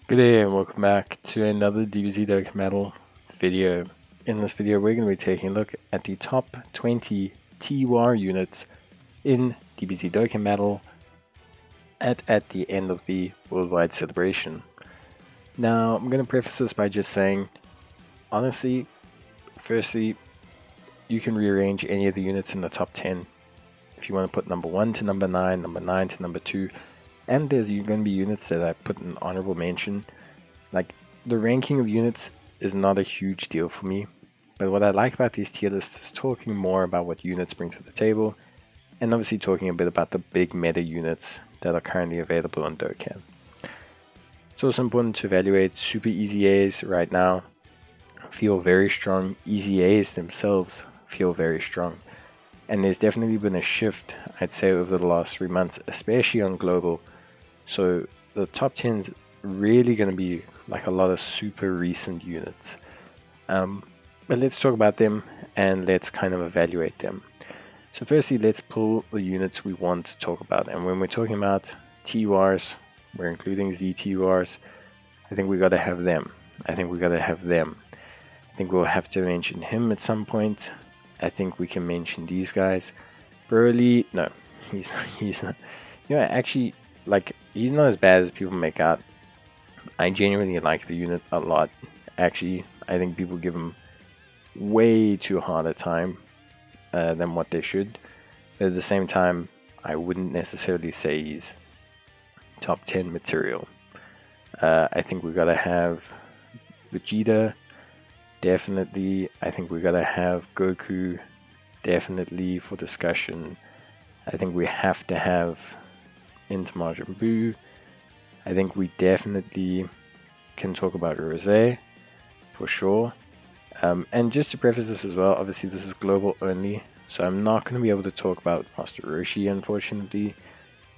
Good day and welcome back to another DBZ Dokkan Battle video. In this video we're going to be taking a look at the top 20 TUR units in DBZ Dokkan Battle at the end of the worldwide celebration. Now I'm going to preface this by just saying, honestly, firstly, you can rearrange any of the units in the top 10. If you want to put number 1 to number 9, number 9 to number 2, and there's going to be units that I put in honorable mention. Like, the ranking of units is not a huge deal for me, but what I like about these tier lists is talking more about what units bring to the table, and obviously talking a bit about the big meta units that are currently available on Dokkan. It's also important to evaluate super easy A's right now. Feel very strong. Easy A's themselves feel very strong. And there's definitely been a shift, I'd say, over the last 3 months, especially on global. So the top 10's really going to be like a lot of super recent units. But let's talk about them and let's kind of evaluate them. So firstly, let's pull the units we want to talk about. And when we're talking about TURs, we're including ZTURs. I think we got to have them. I think we'll have to mention him at some point. I think we can mention these guys. Broly, no, he's not. You know, actually, like, he's not as bad as people make out. I genuinely like the unit a lot. Actually, I think people give him way too hard a time than what they should. But at the same time, I wouldn't necessarily say he's top 10 material. I think we gotta have Vegeta, definitely. I think we gotta have Goku, definitely, for discussion. I think we have to have into Majin Buu. I think we definitely can talk about Rosé, for sure. And just to preface this as well, obviously this is global only, so I'm not going to be able to talk about Master Roshi, unfortunately.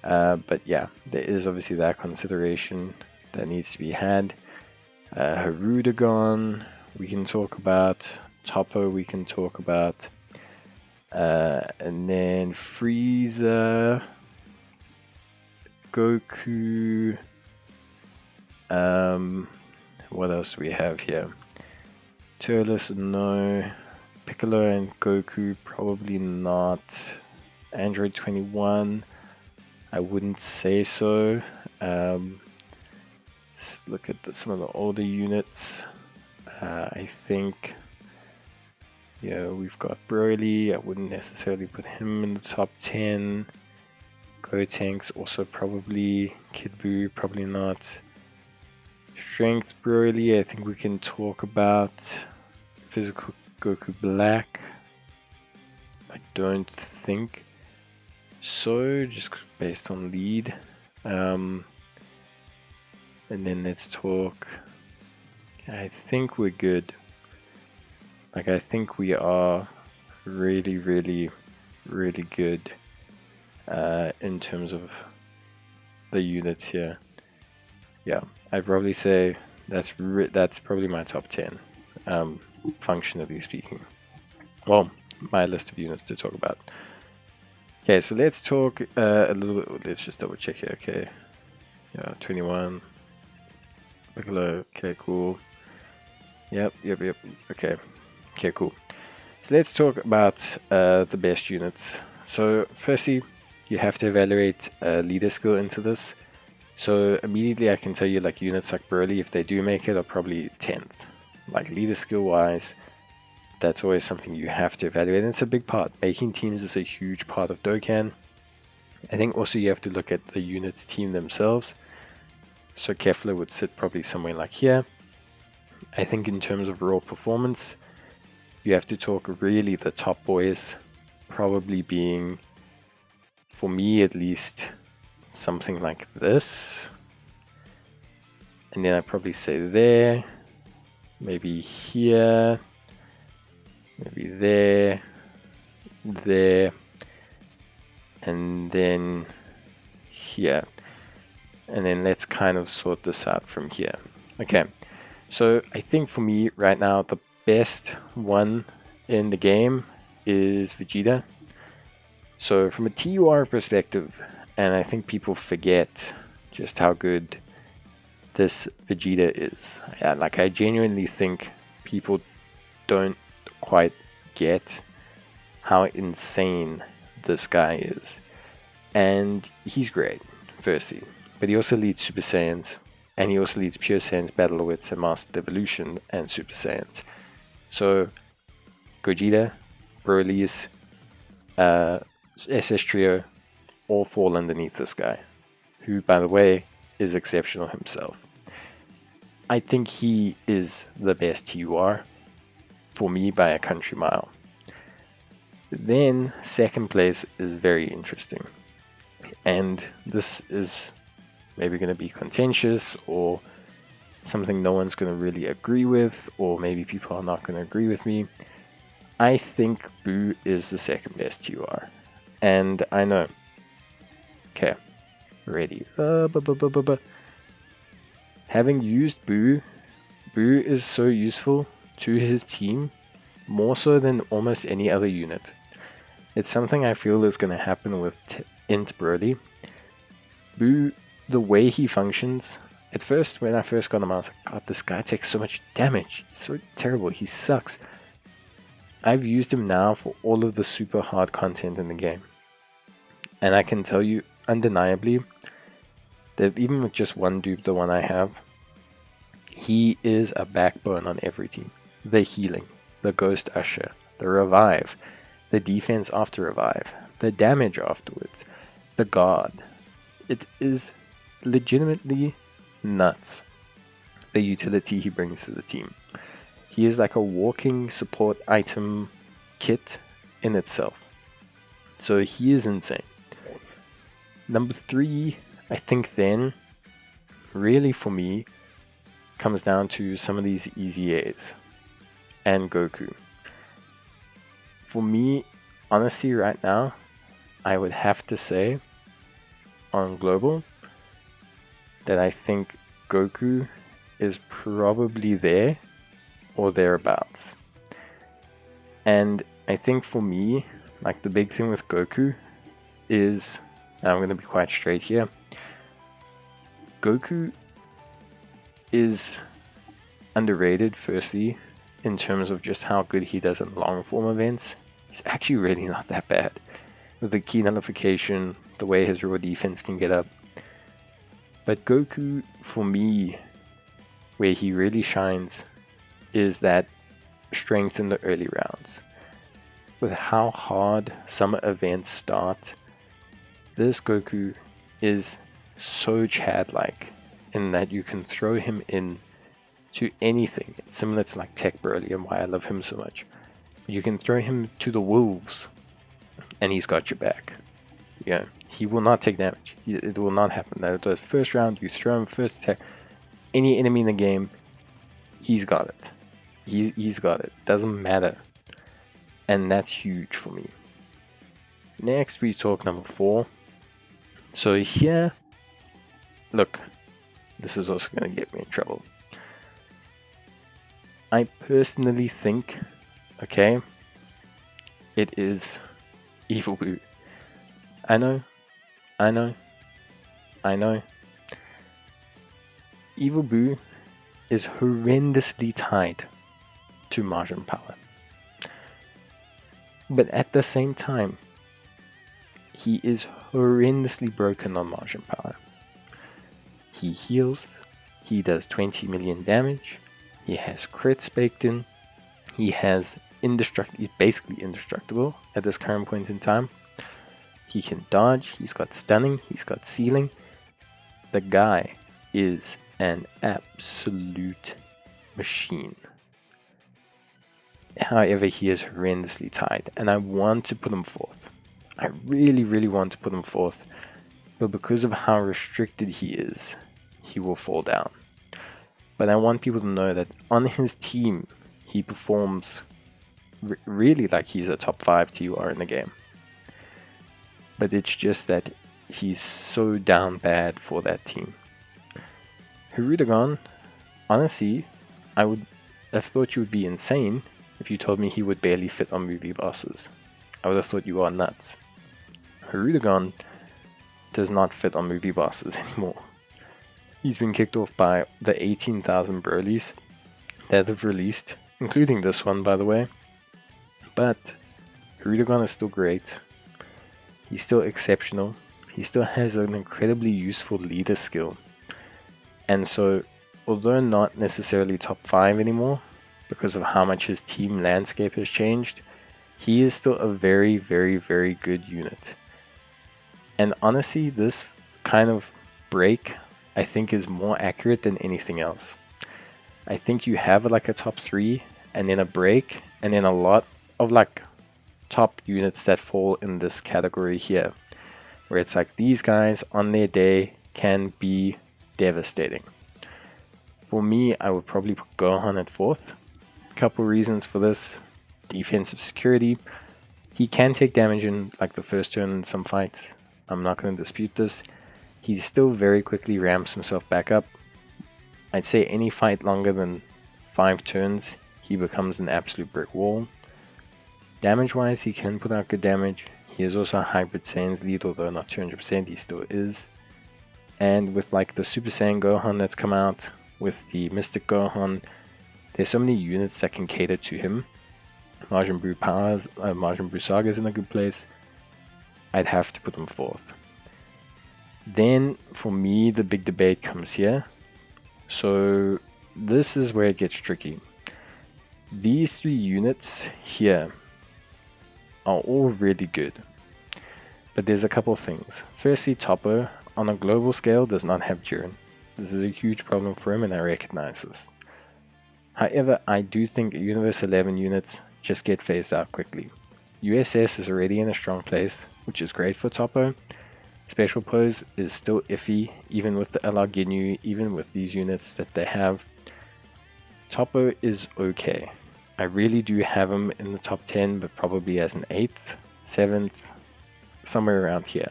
But yeah, there is obviously that consideration that needs to be had. Harudagon, we can talk about. Toppo, we can talk about. And then Frieza, Goku. What else do we have here? Turles, no. Piccolo and Goku, probably not. Android 21, I wouldn't say so. Let's look at some of the older units. I think, yeah, we've got Broly. I wouldn't necessarily put him in the top 10. Gotenks, also probably. Kid Buu, probably not. Strength Broly, I think we can talk about. Physical Goku Black, I don't think so, just based on lead. And then let's talk. I think we're good. Like, I think we are really, really, really good in terms of the units here. Yeah, I'd probably say that's probably my top 10, functionally speaking. Well, my list of units to talk about. Okay, so let's talk a little bit. Let's just double check here. Okay, yeah, 21. Piccolo. Okay, cool. Yep. Okay, cool. So let's talk about the best units. So firstly, you have to evaluate leader skill into this. So immediately I can tell you, like, units like Broly, if they do make it, are probably 10th. Like, leader skill wise, that's always something you have to evaluate, and it's a big part. Making teams is a huge part of Dokkan. I think also you have to look at the units team themselves. So Kefla would sit probably somewhere like here. I think in terms of raw performance, you have to talk really the top boys, probably being, for me at least, something like this. And then I'd probably say there, maybe here, maybe there, and then here. And then let's kind of sort this out from here. Okay, so I think for me right now, the best one in the game is Vegeta. So from a TUR perspective, and I think people forget just how good this Vegeta is. Yeah, like I genuinely think people don't quite get how insane this guy is. And he's great, firstly. But he also leads Super Saiyans, and he also leads Pure Saiyans, Battlewits, and Master Evolution, and Super Saiyans. So, Gogeta, Broly's, SS Trio, all fall underneath this guy, who, by the way, is exceptional himself. I think he is the best TUR, for me, by a country mile. Then, second place is very interesting. And this is maybe going to be contentious, or something no one's going to really agree with, or maybe people are not going to agree with me. I think Boo is the second best TUR. And I know. Okay, ready. Having used Boo, Boo is so useful to his team, more so than almost any other unit. It's something I feel is going to happen with Int Broly. Boo, the way he functions, at first, when I first got him, I was like, God, this guy takes so much damage. He's so terrible. He sucks. I've used him now for all of the super hard content in the game. And I can tell you, undeniably, that even with just one dupe, the one I have, he is a backbone on every team. The healing, the Ghost Usher, the revive, the defense after revive, the damage afterwards, the guard. It is legitimately nuts, the utility he brings to the team. He is like a walking support item kit in itself. So he is insane. Number 3, I think then, really for me, comes down to some of these easy A's and Goku. For me, honestly, right now, I would have to say on global that I think Goku is probably there or thereabouts. And I think for me, like the big thing with Goku is, and I'm going to be quite straight here, Goku is underrated, firstly, in terms of just how good he does in long form events. He's actually really not that bad. With the key nullification, the way his raw defense can get up. But Goku, for me, where he really shines, is that strength in the early rounds. With how hard some events start, this Goku is so Chad-like in that you can throw him in to anything. It's similar to like Tech Broly and why I love him so much. You can throw him to the wolves and he's got your back. Yeah, he will not take damage. It will not happen. The first round, you throw him first attack, any enemy in the game, he's got it. He's got it. Doesn't matter. And that's huge for me. Next, we talk number 4. So here, look, this is also going to get me in trouble. I personally think, okay, it is Evil Boo. I know. Evil Boo is horrendously tied to Margin Power. But at the same time, he is horrendously broken on Margin Power. He heals, he does 20 million damage, he has crits baked in, he has he's basically indestructible at this current point in time. He can dodge, he's got stunning, he's got sealing. The guy is an absolute machine. However, he is horrendously tied, and I want to put him fourth. I really, really want to put him fourth, but because of how restricted he is, he will fall down. But I want people to know that on his team, he performs really like he's a top 5 TUR in the game. But it's just that he's so down bad for that team. Hirudegon, honestly, I would have thought you would be insane if you told me he would barely fit on movie bosses. I would have thought you are nuts. Hirudegon does not fit on movie bosses anymore. He's been kicked off by the 18,000 Broly's that they've released, including this one, by the way. But Hirudegarn is still great. He's still exceptional. He still has an incredibly useful leader skill. And so, although not necessarily top 5 anymore, because of how much his team landscape has changed, he is still a very, very, very good unit. And honestly, this kind of break, I think, is more accurate than anything else. I think you have like a top 3, and then a break, and then a lot of like top units that fall in this category here, where it's like these guys on their day can be devastating. For me, I would probably put Gohan at 4th. Couple reasons for this: defensive security. He can take damage in like the first turn in some fights. I'm not going to dispute this. He still very quickly ramps himself back up. I'd say any fight longer than 5 turns, he becomes an absolute brick wall. Damage wise, he can put out good damage. He is also a hybrid Saiyan's lead, although not 200%, he still is. And with like the Super Saiyan Gohan that's come out, with the Mystic Gohan, there's so many units that can cater to him. Majin Buu Saga is in a good place. I'd have to put him 4th. Then for me, the big debate comes here. So this is where it gets tricky. These 3 units here are all really good, but there's a couple things. Firstly, Toppo on a global scale does not have Jiren. This is a huge problem for him, and I recognize this. However, I do think Universe 11 units just get phased out quickly. USS is already in a strong place, which is great for Toppo. Special Pose is still iffy, even with the LR Ginyu, even with these units that they have. Toppo is okay. I really do have him in the top 10, but probably as an 8th, 7th, somewhere around here.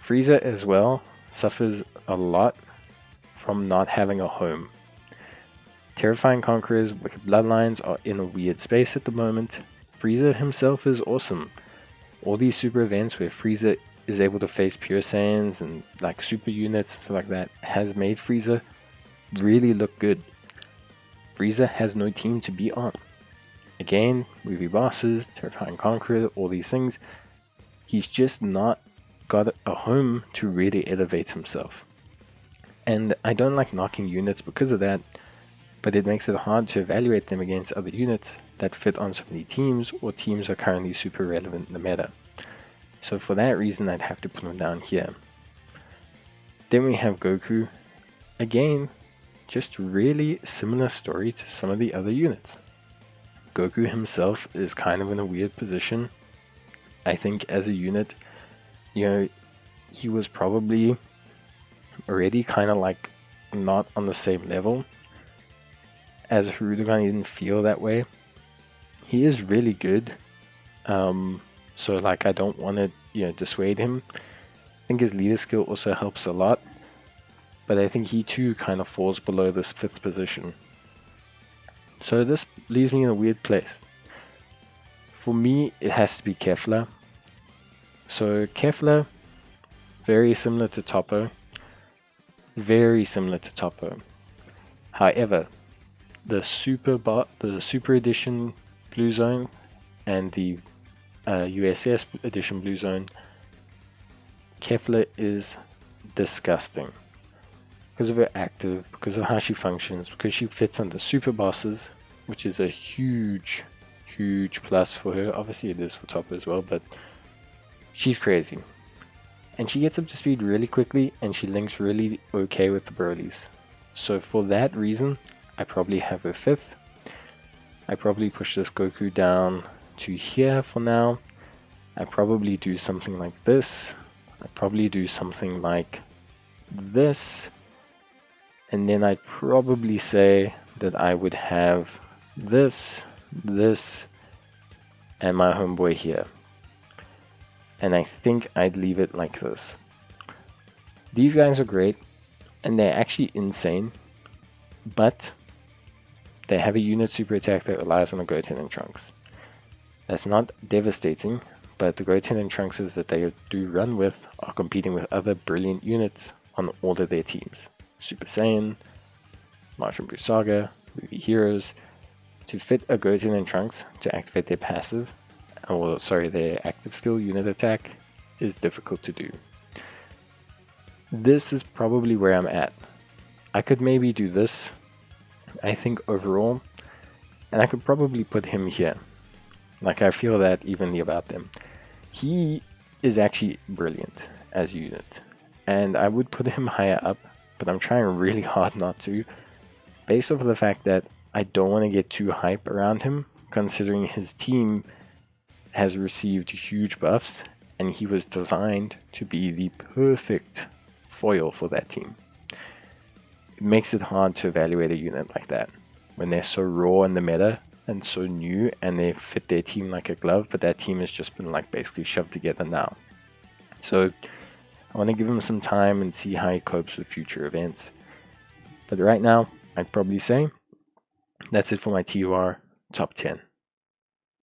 Frieza as well suffers a lot from not having a home. Terrifying Conquerors, Wicked Bloodlines are in a weird space at the moment. Frieza himself is awesome. All these super events where Frieza is able to face Pure Saiyans and like super units and stuff like that has made Frieza really look good. Frieza has no team to be on. Again, movie bosses, Terrifying Conqueror, all these things. He's just not got a home to really elevate himself. And I don't like knocking units because of that, but it makes it hard to evaluate them against other units that fit on so many teams, or teams are currently super relevant in the meta. So for that reason, I'd have to put him down here. Then we have Goku. Again, just really similar story to some of the other units. Goku himself is kind of in a weird position. I think as a unit, you know, he was probably already kind of like not on the same level. As Hirudegarn, he didn't feel that way. He is really good. So like I don't want to dissuade him. I think his leader skill also helps a lot. But I think he too kind of falls below this 5th position. So this leaves me in a weird place. For me, it has to be Kefla. So Kefla, very similar to Toppo. Very similar to Toppo. However, the Super Edition Blue Zone and the USS Edition Blue Zone, Kefla is disgusting. Because of her active, because of how she functions, because she fits under super bosses, which is a huge plus for her. Obviously it is for Toppo as well, but she's crazy. And she gets up to speed really quickly, and she links really okay with the Broly's. So for that reason, I probably have her 5th. I probably push this Goku down to here for now. I probably do something like this. I probably do something like this. And then I'd probably say that I would have this, and my homeboy here. And I think I'd leave it like this. These guys are great, and they're actually insane, but they have a unit super attack that relies on the Goten and Trunks. That's not devastating, but the Goten and Trunkses that they do run with are competing with other brilliant units on all of their teams. Super Saiyan, Majin Buu Saga, Movie Heroes, to fit a Goten and Trunks to activate their passive, or sorry, their active skill unit attack is difficult to do. This is probably where I'm at. I could maybe do this, I think, overall, and I could probably put him here. Like, I feel that evenly about them. He is actually brilliant as a unit, and I would put him higher up, but I'm trying really hard not to, based off of the fact that I don't want to get too hype around him, considering his team has received huge buffs, and he was designed to be the perfect foil for that team. It makes it hard to evaluate a unit like that when they're so raw in the meta and so new, and they fit their team like a glove, but that team has just been like basically shoved together now. So I want to give him some time and see how he copes with future events. But right now, I'd probably say that's it for my TUR top 10.